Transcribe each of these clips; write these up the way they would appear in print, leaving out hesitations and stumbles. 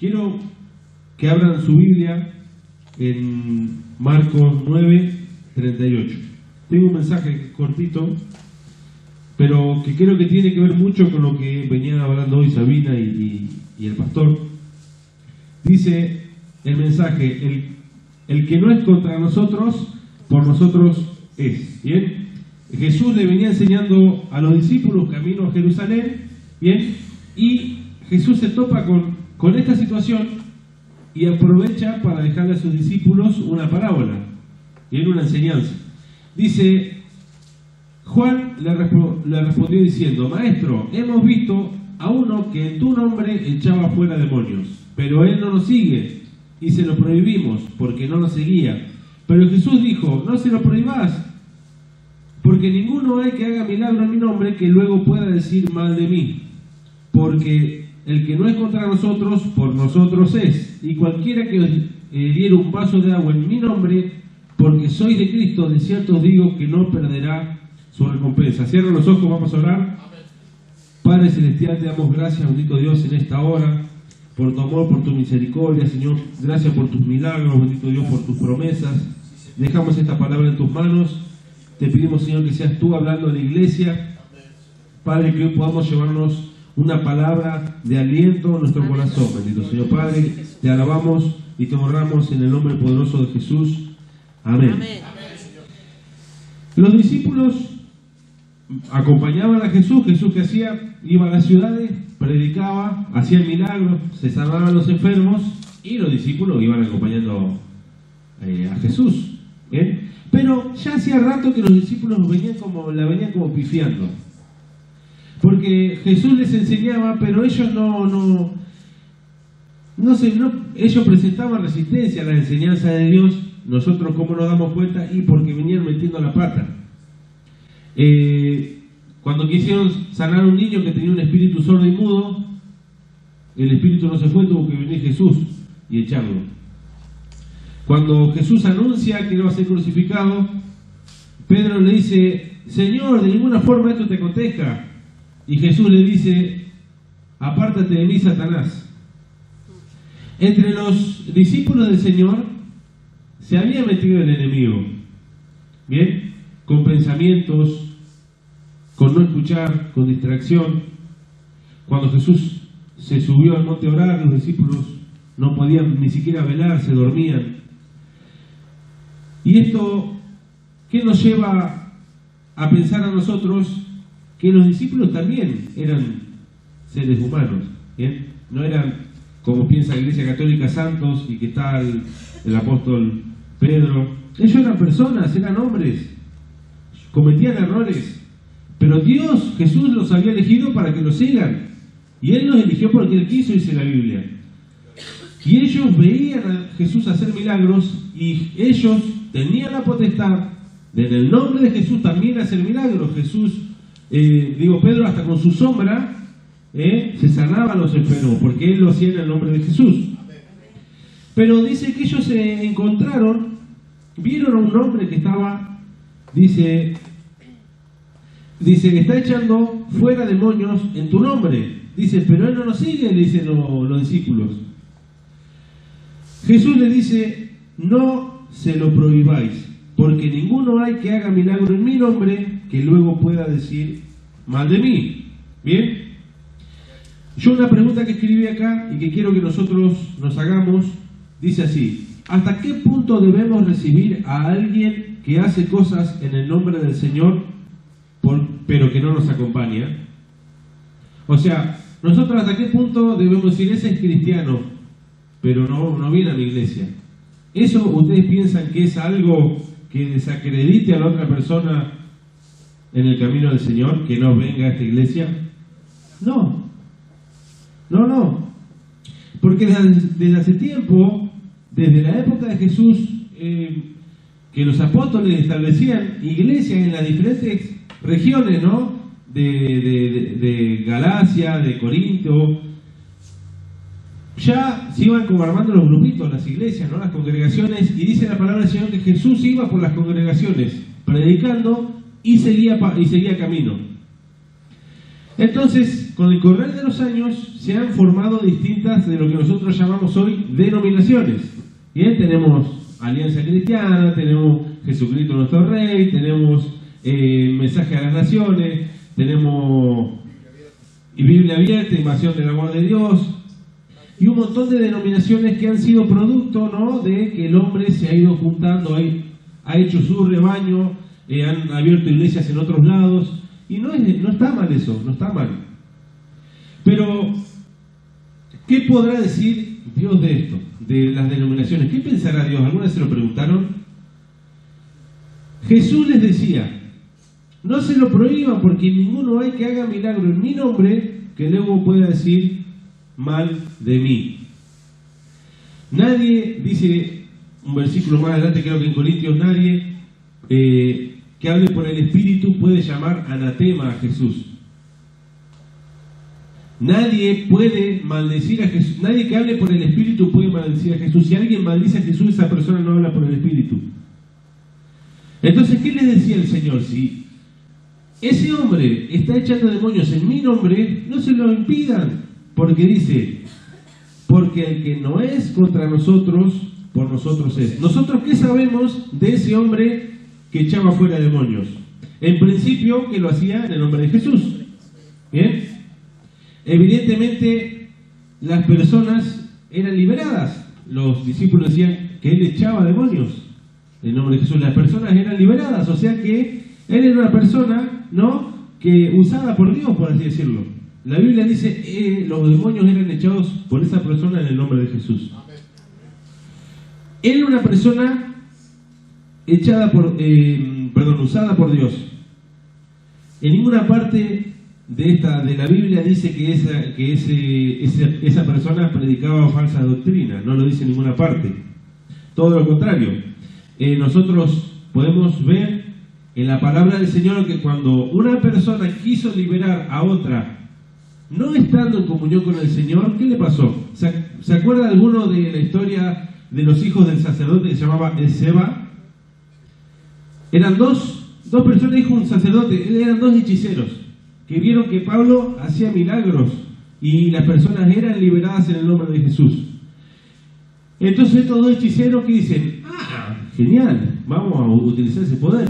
Quiero que abran su Biblia en Marcos 9:38. Tengo un mensaje cortito, pero que creo que tiene que ver mucho con lo que venían hablando hoy Sabina y el pastor. Dice el mensaje, el que no es contra nosotros, por nosotros es. ¿Bien? Jesús le venía enseñando a los discípulos camino a Jerusalén, ¿bien? Y Jesús se topa con esta situación y aprovecha para dejarle a sus discípulos una parábola, ¿bien? Una enseñanza. Dice, Juan le respondió diciendo, Maestro, hemos visto a uno que en tu nombre echaba fuera demonios, pero él no nos sigue y se lo prohibimos porque no nos seguía. Pero Jesús dijo, no se lo prohibás, porque ninguno hay que haga milagro en mi nombre que luego pueda decir mal de mí, porque el que no es contra nosotros, por nosotros es. Y cualquiera que os diera un vaso de agua en mi nombre, porque sois de Cristo, de cierto os digo que no perderá su recompensa. Cierra los ojos, vamos a orar. Padre Celestial, te damos gracias, bendito Dios, en esta hora, por tu amor, por tu misericordia, Señor. Gracias por tus milagros, bendito Dios, por tus promesas. Dejamos esta palabra en tus manos. Te pedimos, Señor, que seas tú hablando a la iglesia. Padre, que hoy podamos llevarnos una palabra de aliento a nuestro corazón, bendito Señor. Padre, te alabamos y te honramos en el nombre poderoso de Jesús. Amén. Amén. Los discípulos acompañaban a Jesús. Jesús, ¿qué hacía? Iba a las ciudades, predicaba, hacía milagros, se sanaban a los enfermos y los discípulos iban acompañando a Jesús. ¿Bien? Pero ya hacía rato que los discípulos la venían como pifiando. Porque Jesús les enseñaba, pero ellos ellos presentaban resistencia a la enseñanza de Dios. Nosotros, ¿cómo nos damos cuenta? Y porque venían metiendo la pata. Cuando quisieron sanar a un niño que tenía un espíritu sordo y mudo, el espíritu no se fue, tuvo que venir Jesús y echarlo. Cuando Jesús anuncia que no va a ser crucificado, Pedro le dice, Señor, de ninguna forma esto te acontezca. Y Jesús le dice, apártate de mí, Satanás. Entre los discípulos del Señor se había metido el enemigo, ¿bien? Con pensamientos, con no escuchar, con distracción. Cuando Jesús se subió al monte a orar, los discípulos no podían ni siquiera velar, se dormían. Y esto, ¿qué nos lleva a pensar a nosotros? Que los discípulos también eran seres humanos, ¿bien? No eran, como piensa la Iglesia Católica, santos y que está el apóstol Pedro. Ellos eran personas, eran hombres, cometían errores, pero Dios, Jesús, los había elegido para que los sigan. Y Él los eligió porque Él quiso, dice la Biblia. Y ellos veían a Jesús hacer milagros y ellos tenían la potestad de, en el nombre de Jesús, también hacer milagros. Pedro hasta con su sombra se sanaba a los enfermos, porque él lo hacía en el nombre de Jesús. Pero dice que ellos se encontraron, vieron a un hombre que estaba, dice que está echando fuera demonios en tu nombre. Dice, pero él no nos sigue, le dicen los discípulos. Jesús le dice, no se lo prohibáis, porque ninguno hay que haga milagro en mi nombre que luego pueda decir mal de mí. ¿Bien? Yo una pregunta que escribí acá y que quiero que nosotros nos hagamos, dice así, ¿hasta qué punto debemos recibir a alguien que hace cosas en el nombre del Señor, pero que no nos acompaña? O sea, nosotros hasta qué punto debemos decir, ese es cristiano, pero no viene a mi iglesia. ¿Eso ustedes piensan que es algo que desacredite a la otra persona en el camino del Señor, que no venga a esta iglesia? No. Porque desde hace tiempo, desde la época de Jesús, que los apóstoles establecían iglesias en las diferentes regiones, ¿no? De Galacia, de Corinto, ya se iban como armando los grupitos, las iglesias, ¿no? Las congregaciones, y dice la palabra del Señor que Jesús iba por las congregaciones predicando y seguía camino. Entonces, con el correr de los años, se han formado distintas de lo que nosotros llamamos hoy denominaciones. Bien, tenemos Alianza Cristiana, tenemos Jesucristo nuestro Rey, tenemos Mensaje a las Naciones, tenemos Biblia Abierta, Invasión del Amor de Dios, y un montón de denominaciones que han sido producto, ¿no?, de que el hombre se ha ido juntando, ha hecho su rebaño, han abierto iglesias en otros lados, y no está mal eso, no está mal. Pero, ¿qué podrá decir Dios de esto, de las denominaciones? ¿Qué pensará Dios? ¿Alguna vez se lo preguntaron? Jesús les decía: no se lo prohíban, porque ninguno hay que haga milagro en mi nombre que luego pueda decir mal de mí. Nadie, dice un versículo más adelante, creo que en Corintios, nadie que hable por el Espíritu puede llamar anatema a Jesús. Nadie puede maldecir a Jesús. Nadie que hable por el Espíritu puede maldecir a Jesús. Si alguien maldice a Jesús, esa persona no habla por el Espíritu. Entonces, ¿qué les decía el Señor? Si ese hombre está echando demonios en mi nombre, no se lo impidan, porque dice: porque el que no es contra nosotros, por nosotros es. ¿Nosotros qué sabemos de ese hombre que echaba fuera demonios? En principio, que lo hacía en el nombre de Jesús. ¿Bien? Evidentemente, las personas eran liberadas. Los discípulos decían que él echaba demonios en el nombre de Jesús. Las personas eran liberadas, o sea que él era una persona, ¿no?, que usada por Dios, por así decirlo. La Biblia dice los demonios eran echados por esa persona en el nombre de Jesús. Él era una persona usada por Dios. En ninguna parte de la Biblia dice que esa persona predicaba falsa doctrina. No lo dice en ninguna parte. Todo lo contrario. Nosotros podemos ver en la palabra del Señor que cuando una persona quiso liberar a otra, no estando en comunión con el Señor, ¿qué le pasó? ¿Se acuerda alguno de la historia de los hijos del sacerdote que se llamaba Ezeba? Eran dos personas, hijos de un sacerdote, eran dos hechiceros, que vieron que Pablo hacía milagros y las personas eran liberadas en el nombre de Jesús. Entonces estos dos hechiceros que dicen: genial, vamos a utilizar ese poder.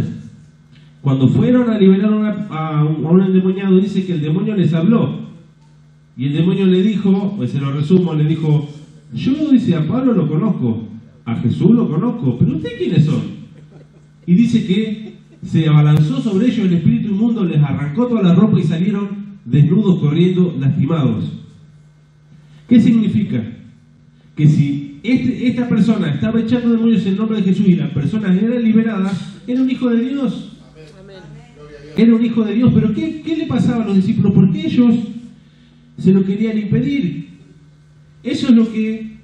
Cuando fueron a liberar a un endemoniado, dice que el demonio les habló. Y el demonio le dijo, pues se lo resumo, le dijo: yo, dice, a Pablo lo conozco, a Jesús lo conozco, pero ¿ustedes quiénes son? Y dice que se abalanzó sobre ellos el espíritu inmundo, les arrancó toda la ropa y salieron desnudos, corriendo, lastimados. ¿Qué significa? Que si esta persona estaba echando demonios en el nombre de Jesús y las personas eran liberadas, era un hijo de Dios. Era un hijo de Dios. Pero ¿qué le pasaba a los discípulos? Porque ellos se lo querían impedir. Eso es lo que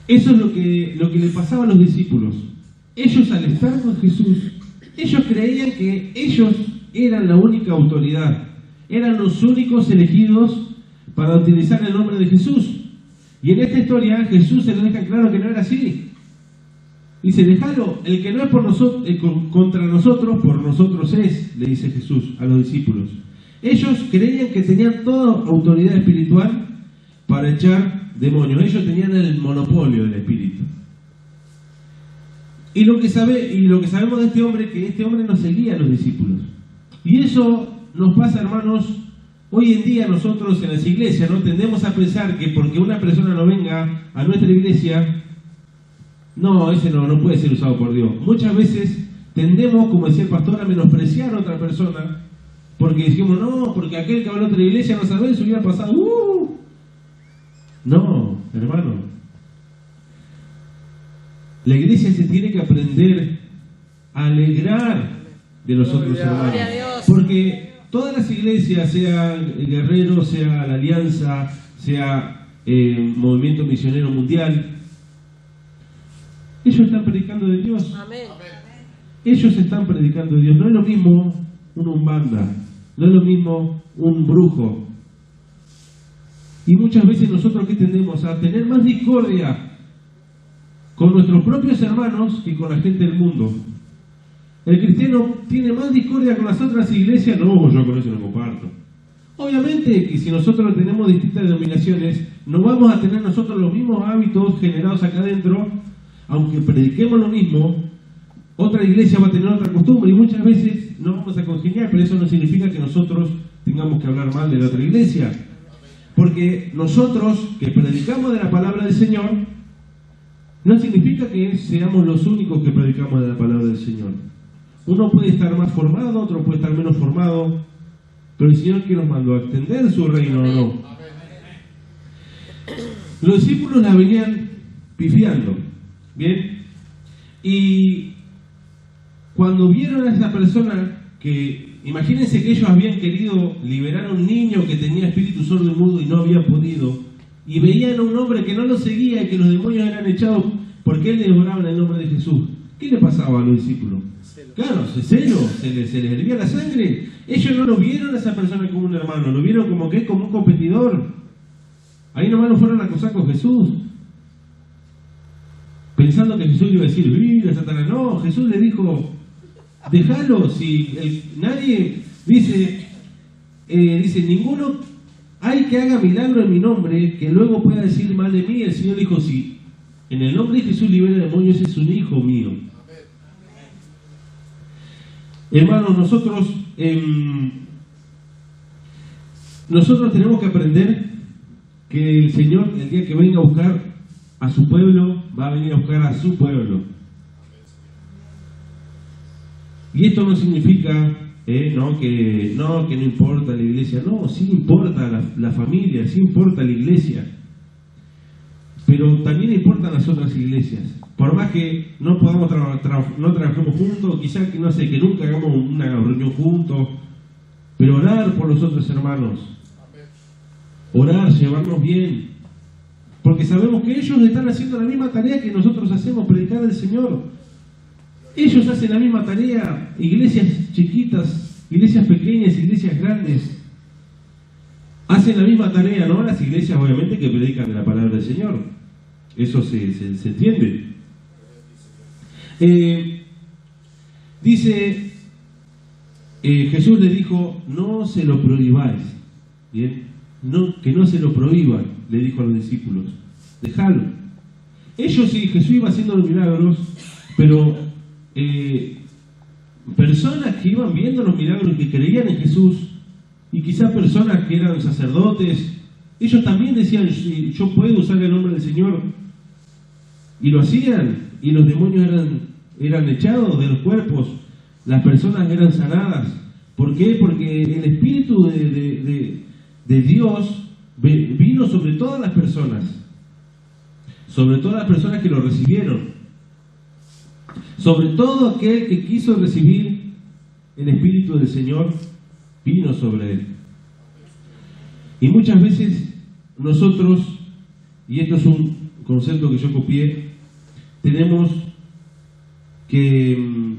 le pasaba a los discípulos. Ellos, al estar con Jesús, ellos creían que ellos eran la única autoridad, eran los únicos elegidos para utilizar el nombre de Jesús. Y en esta historia Jesús se lo deja claro que no era así. Dice: déjalo, el que no es por nosotros, contra nosotros, por nosotros es, le dice Jesús a los discípulos. Ellos creían que tenían toda autoridad espiritual para echar demonios. Ellos tenían el monopolio del espíritu. Y lo que sabemos de este hombre, que este hombre no seguía a los discípulos. Y eso nos pasa, hermanos, hoy en día nosotros en las iglesias, ¿no? Tendemos a pensar que porque una persona no venga a nuestra iglesia, no, ese no puede ser usado por Dios. Muchas veces tendemos, como decía el pastor, a menospreciar a otra persona, porque decimos: no, porque aquel que habló en otra iglesia no sabe, eso hubiera pasado. No, hermano. La iglesia se tiene que aprender a alegrar de los otros hermanos. Porque todas las iglesias, sea el Guerrero, sea la Alianza, sea Movimiento Misionero Mundial, ellos están predicando de Dios. Amén. Ellos están predicando de Dios. No es lo mismo un umbanda, no es lo mismo un brujo. Y muchas veces nosotros, ¿qué tendemos? A tener más discordia con nuestros propios hermanos que con la gente del mundo. ¿El cristiano tiene más discordia con las otras iglesias? No, yo con eso no comparto. Obviamente que si nosotros tenemos distintas denominaciones, no vamos a tener nosotros los mismos hábitos generados acá adentro, aunque prediquemos lo mismo, otra iglesia va a tener otra costumbre y muchas veces no vamos a congeniar, pero eso no significa que nosotros tengamos que hablar mal de la otra iglesia. Porque nosotros que predicamos de la palabra del Señor, no significa que seamos los únicos que predicamos de la palabra del Señor. Uno puede estar más formado, otro puede estar menos formado, pero el Señor que nos mandó a extender su reino o no. Los discípulos la venían pifiando, ¿bien? Y cuando vieron a esa persona que, imagínense que ellos habían querido liberar a un niño que tenía espíritu sordo y mudo y no había podido, y veían a un hombre que no lo seguía y que los demonios eran echados porque él le oraba en el nombre de Jesús. ¿Qué le pasaba a los discípulos? Claro, se les hervía la sangre. Ellos no lo vieron a esa persona como un hermano, lo vieron como que es como un competidor. Ahí nomás lo fueron a acosar con Jesús, pensando que Jesús iba a decir, mira, Satanás. No, Jesús le dijo, déjalo. Si nadie dice, ninguno hay que haga milagro en mi nombre que luego pueda decir mal de mí. El Señor dijo, si en el nombre de Jesús libera demonios, es un hijo mío. Hermanos, nosotros tenemos que aprender que el Señor, el día que venga a buscar a su pueblo, va a venir a buscar a su pueblo. Y esto no significa que no importa la iglesia. No, sí importa la familia, sí importa la iglesia. Pero también importan las otras iglesias. Por más que no podamos no trabajemos juntos, quizás que nunca hagamos una reunión juntos, pero orar por los otros hermanos. Orar, llevarnos bien. Porque sabemos que ellos están haciendo la misma tarea que nosotros hacemos, predicar al Señor. Ellos hacen la misma tarea, iglesias chiquitas, iglesias pequeñas, iglesias grandes. Hacen la misma tarea, ¿no? Las iglesias obviamente que predican de la palabra del Señor. Eso se entiende. Jesús le dijo, no se lo prohibáis. ¿Bien? Que no se lo prohíban, le dijo a los discípulos. Dejalo. Ellos sí, Jesús iba haciendo los milagros, pero personas que iban viendo los milagros, que creían en Jesús, y quizás personas que eran sacerdotes, ellos también decían, yo puedo usar el nombre del Señor. Y lo hacían, y los demonios eran echados de los cuerpos, las personas eran sanadas. ¿Por qué? Porque el Espíritu de Dios vino sobre todas las personas que lo recibieron, sobre todo aquel que quiso recibir el Espíritu del Señor, vino sobre él. Y muchas veces nosotros, y esto es un concepto que yo copié, tenemos que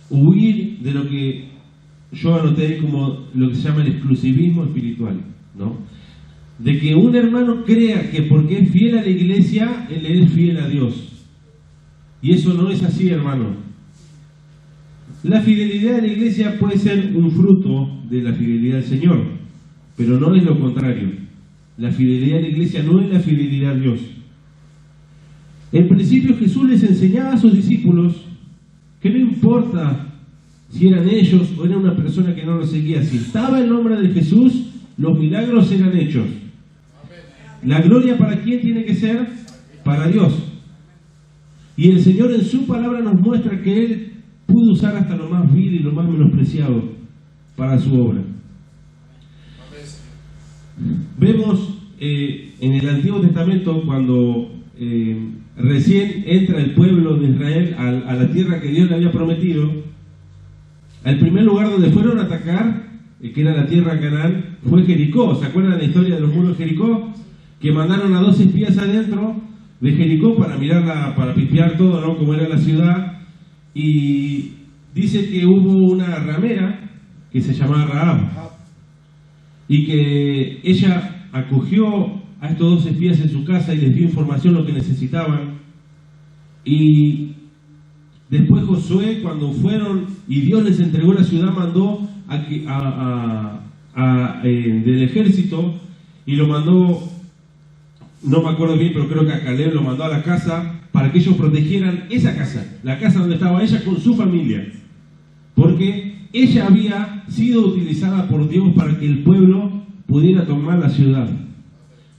huir de lo que yo anoté como lo que se llama el exclusivismo espiritual, ¿no? De que un hermano crea que porque es fiel a la iglesia, él es fiel a Dios. Y eso no es así, hermano. La fidelidad a la iglesia puede ser un fruto de la fidelidad al Señor, pero no es lo contrario. La fidelidad a la iglesia no es la fidelidad a Dios. En principio Jesús les enseñaba a sus discípulos que no importa si eran ellos o era una persona que no lo seguía, si estaba el nombre de Jesús, los milagros eran hechos. La gloria para quién tiene que ser, para Dios. Y el Señor en su palabra nos muestra que Él pudo usar hasta lo más vil y lo más menospreciado para su obra. Vemos en el Antiguo Testamento cuando recién entra el pueblo de Israel a la tierra que Dios le había prometido, el primer lugar donde fueron a atacar, que era la tierra de Canaán, fue Jericó. ¿Se acuerdan la historia de los muros de Jericó? Que mandaron a 2 espías adentro de Jericó para mirarla, para pispiar todo, ¿no? Cómo era la ciudad. Y dice que hubo una ramera que se llamaba Rahab y que ella acogió a estos 2 espías en su casa y les dio información lo que necesitaban. Y Después Josué, cuando fueron y Dios les entregó la ciudad, mandó del ejército y lo mandó, no me acuerdo bien, pero creo que a Caleb lo mandó a la casa para que ellos protegieran esa casa, la casa donde estaba ella con su familia, porque ella había sido utilizada por Dios para que el pueblo pudiera tomar la ciudad.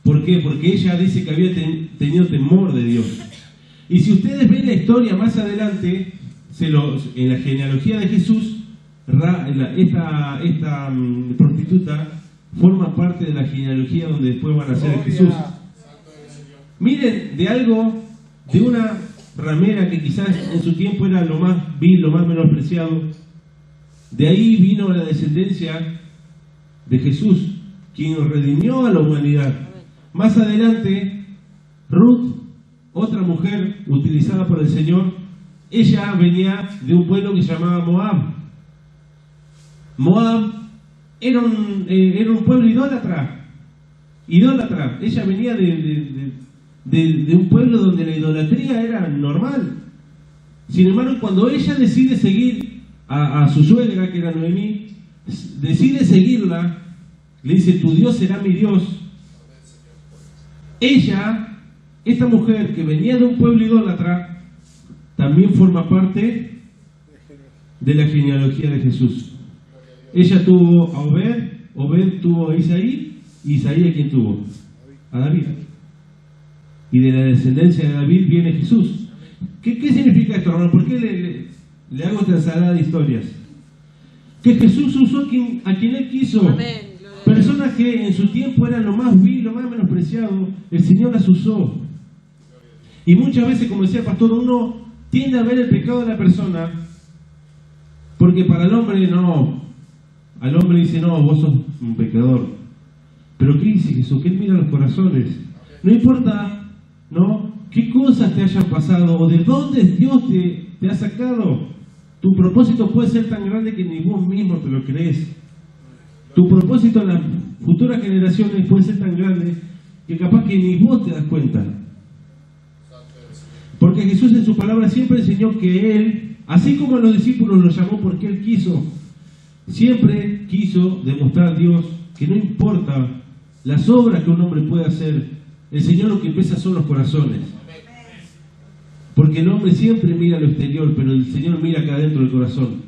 ¿Por qué? Porque ella dice que había tenido temor de Dios. Y si ustedes ven la historia más adelante, en la genealogía de Jesús, esta prostituta forma parte de la genealogía donde después van a ser Jesús. Miren, de una ramera que quizás en su tiempo era lo más vil, lo más menospreciado, de ahí vino la descendencia de Jesús, quien nos redimió a la humanidad. Más adelante, Ruth, otra mujer utilizada por el Señor, ella venía de un pueblo que se llamaba Moab. Moab era un pueblo idólatra. Ella venía de un pueblo donde la idolatría era normal. Sin embargo, cuando ella decide seguir a su suegra, que era Noemí, decide seguirla, le dice: tu Dios será mi Dios. Esta mujer que venía de un pueblo idólatra, también forma parte de la genealogía de Jesús. Ella tuvo a Obed tuvo a Isaí, y Isaí, ¿a quién tuvo? A David. Y de la descendencia de David viene Jesús. ¿Qué significa esto, hermano? ¿Por qué le hago esta ensalada de historias? Que Jesús usó a quien Él quiso. Amén. Personas que en su tiempo eran lo más vil, lo más menospreciado, el Señor las usó. Y muchas veces, como decía el pastor, uno tiende a ver el pecado de la persona, porque para el hombre no. Al hombre dice: no, vos sos un pecador. Pero ¿qué dice Jesús? Que Él mira los corazones. No importa, ¿no?, qué cosas te hayan pasado o de dónde Dios te ha sacado. Tu propósito puede ser tan grande que ni vos mismo te lo crees. Tu propósito en las futuras generaciones puede ser tan grande que capaz que ni vos te das cuenta. Porque Jesús en su palabra siempre enseñó que Él, así como a los discípulos los llamó porque Él quiso, siempre quiso demostrar a Dios que no importa las obras que un hombre puede hacer, el Señor lo que pesa son los corazones. Porque el hombre siempre mira lo exterior, pero el Señor mira acá adentro del corazón.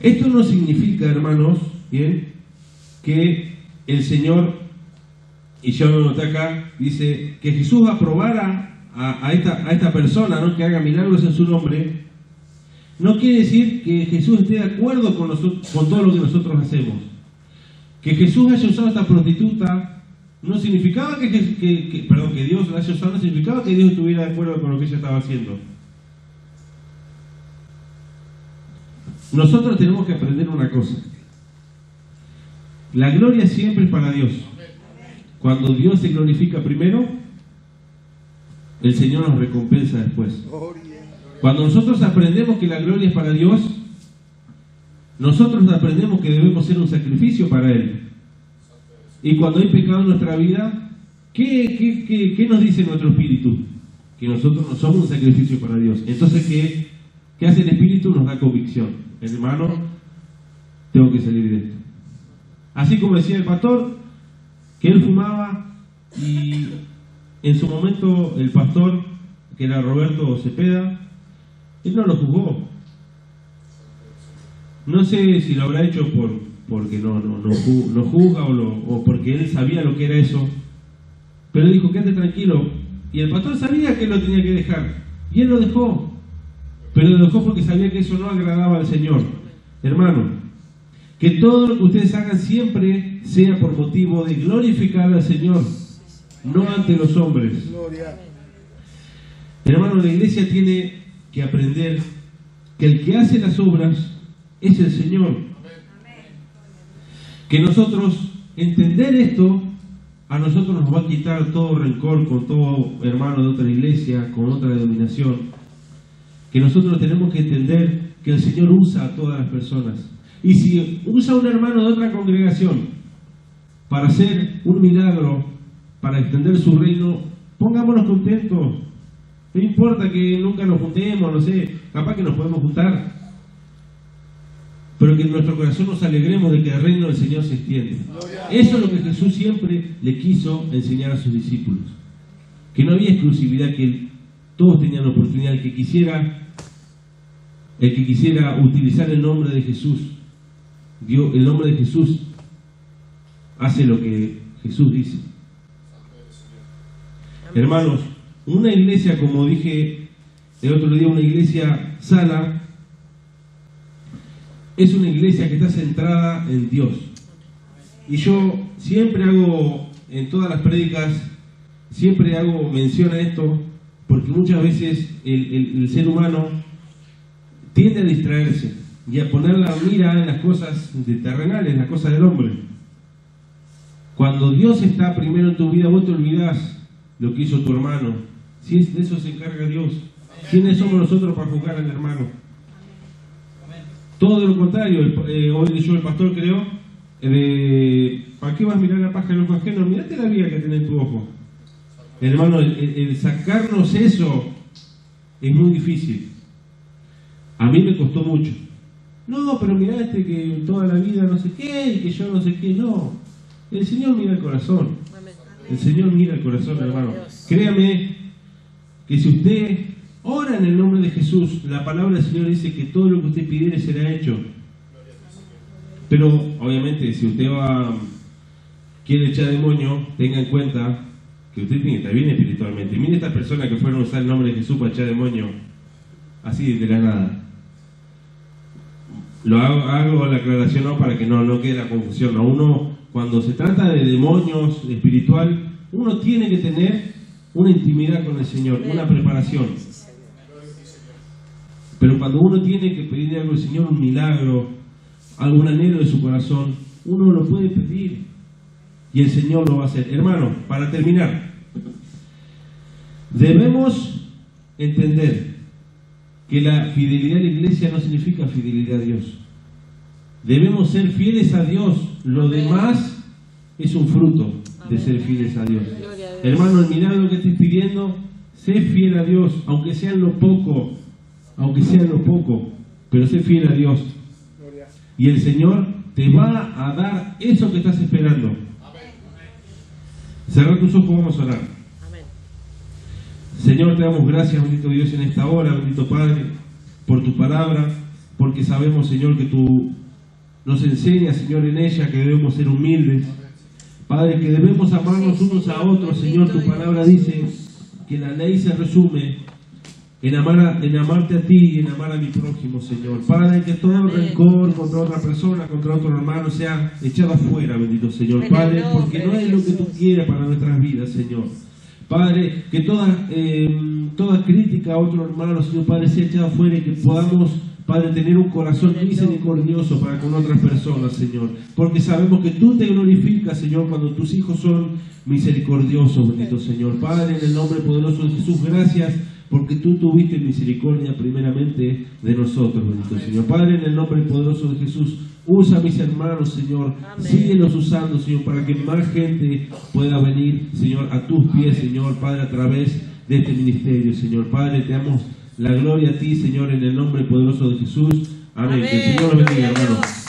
Esto no significa, hermanos, bien, que el Señor, y yo lo noté acá, dice que Jesús aprobara a esta persona, ¿no?, que haga milagros en su nombre. No quiere decir que Jesús esté de acuerdo con todo lo que nosotros hacemos. Que Jesús haya usado a esta prostituta no significaba que Dios la haya usado, no significaba que Dios estuviera de acuerdo con lo que ella estaba haciendo. Nosotros tenemos que aprender una cosa: la gloria siempre es para Dios. Cuando Dios se glorifica primero, el Señor nos recompensa después. Cuando nosotros aprendemos que la gloria es para Dios, nosotros aprendemos que debemos ser un sacrificio para Él. Y cuando hay pecado en nuestra vida, ¿qué nos dice nuestro espíritu? Que nosotros no somos un sacrificio para Dios. Entonces, ¿qué hace el espíritu? Nos da convicción. Hermano, tengo que salir de esto. Así como decía el pastor, que él fumaba, y en su momento el pastor, que era Roberto Cepeda, él no lo juzgó. No sé si lo habrá hecho porque no juzga o porque él sabía lo que era eso, pero él dijo: quédate tranquilo. Y el pastor sabía que él lo tenía que dejar, y él lo dejó, pero lo dejó porque sabía que eso no agradaba al Señor. Hermano, que todo lo que ustedes hagan siempre sea por motivo de glorificar al Señor, no ante los hombres. Hermano, la iglesia tiene que aprender que el que hace las obras es el Señor. Que nosotros, entender esto, a nosotros nos va a quitar todo rencor con todo hermano de otra iglesia, con otra denominación. Que nosotros tenemos que entender que el Señor usa a todas las personas. Y si usa a un hermano de otra congregación para hacer un milagro, para extender su reino, pongámonos contentos. No importa que nunca nos juntemos, no sé, capaz que nos podemos juntar, pero que en nuestro corazón nos alegremos de que el reino del Señor se extiende. Eso es lo que Jesús siempre le quiso enseñar a sus discípulos. Que no había exclusividad, que todos tenían oportunidad. El que quisiera utilizar el nombre de Jesús, el nombre de Jesús hace lo que Jesús dice. Hermanos, una iglesia, como dije el otro día, una iglesia sana, es una iglesia que está centrada en Dios. Y yo siempre hago, en todas las prédicas, siempre hago mención a esto, porque muchas veces el ser humano tiende a distraerse y a poner la mira en las cosas terrenales, en las cosas del hombre. Cuando Dios está primero en tu vida, vos te olvidás lo que hizo tu hermano. Si de eso se encarga Dios, ¿quiénes somos nosotros para juzgar al hermano? Todo lo contrario. Hoy leyó el pastor, creo, ¿para qué vas a mirar la paja en los ojo ajeno? Mirate la viga que tiene en tu ojo. Hermano, el sacarnos eso es muy difícil. A mí me costó mucho. No, pero mirá que toda la vida no sé qué, y que yo no sé qué. No, el Señor mira el corazón. El Señor mira el corazón, hermano. Créame que si usted ora en el nombre de Jesús, la palabra del Señor dice que todo lo que usted pidiere será hecho. Pero obviamente si usted quiere echar demonio, tenga en cuenta que usted tiene que estar bien espiritualmente. Mire estas personas que fueron a usar el nombre de Jesús para echar demonio así de la nada. Lo hago la aclaración, no, para que no quede la confusión. ¿No? Uno, cuando se trata de demonios espiritual, uno tiene que tener una intimidad con el Señor, una preparación. Pero cuando uno tiene que pedirle algo al Señor, un milagro, algún anhelo de su corazón, uno lo puede pedir y el Señor lo va a hacer. Hermano, para terminar, debemos entender que la fidelidad a la iglesia no significa fidelidad a Dios. Debemos ser fieles a Dios. Lo demás es un fruto de ser fieles a Dios. Hermano, el milagro que estés pidiendo, sé fiel a Dios, aunque sea en lo poco, pero sé fiel a Dios. Y el Señor te va a dar eso que estás esperando. Cerra tus ojos, vamos a orar. Señor, te damos gracias, bendito Dios, en esta hora, bendito Padre, por tu palabra, porque sabemos, Señor, que tú nos enseñas, Señor, en ella que debemos ser humildes. Padre, que debemos amarnos unos a otros. Señor, tu palabra dice que la ley se resume en amarte a ti y en amar a mi prójimo, Señor. Padre, que todo rencor contra otra persona, contra otro hermano, sea echado afuera, bendito Señor. Padre, porque no es lo que tú quieres para nuestras vidas, Señor. Padre, que toda crítica a otro hermano, Señor, Padre, sea echada afuera y que podamos, Padre, tener un corazón misericordioso para con otras personas, Señor. Porque sabemos que tú te glorificas, Señor, cuando tus hijos son misericordiosos, bendito Señor. Padre, en el nombre poderoso de Jesús, gracias, porque tú tuviste misericordia primeramente de nosotros, bendito Señor. Padre, en el nombre poderoso de Jesús, usa a mis hermanos, Señor. Síguelos usando, Señor, para que más gente pueda venir, Señor, a tus pies, Señor, Padre, a través de este ministerio, Señor. Padre, te damos la gloria a ti, Señor, en el nombre poderoso de Jesús. Amén. Que el Señor los bendiga, hermanos.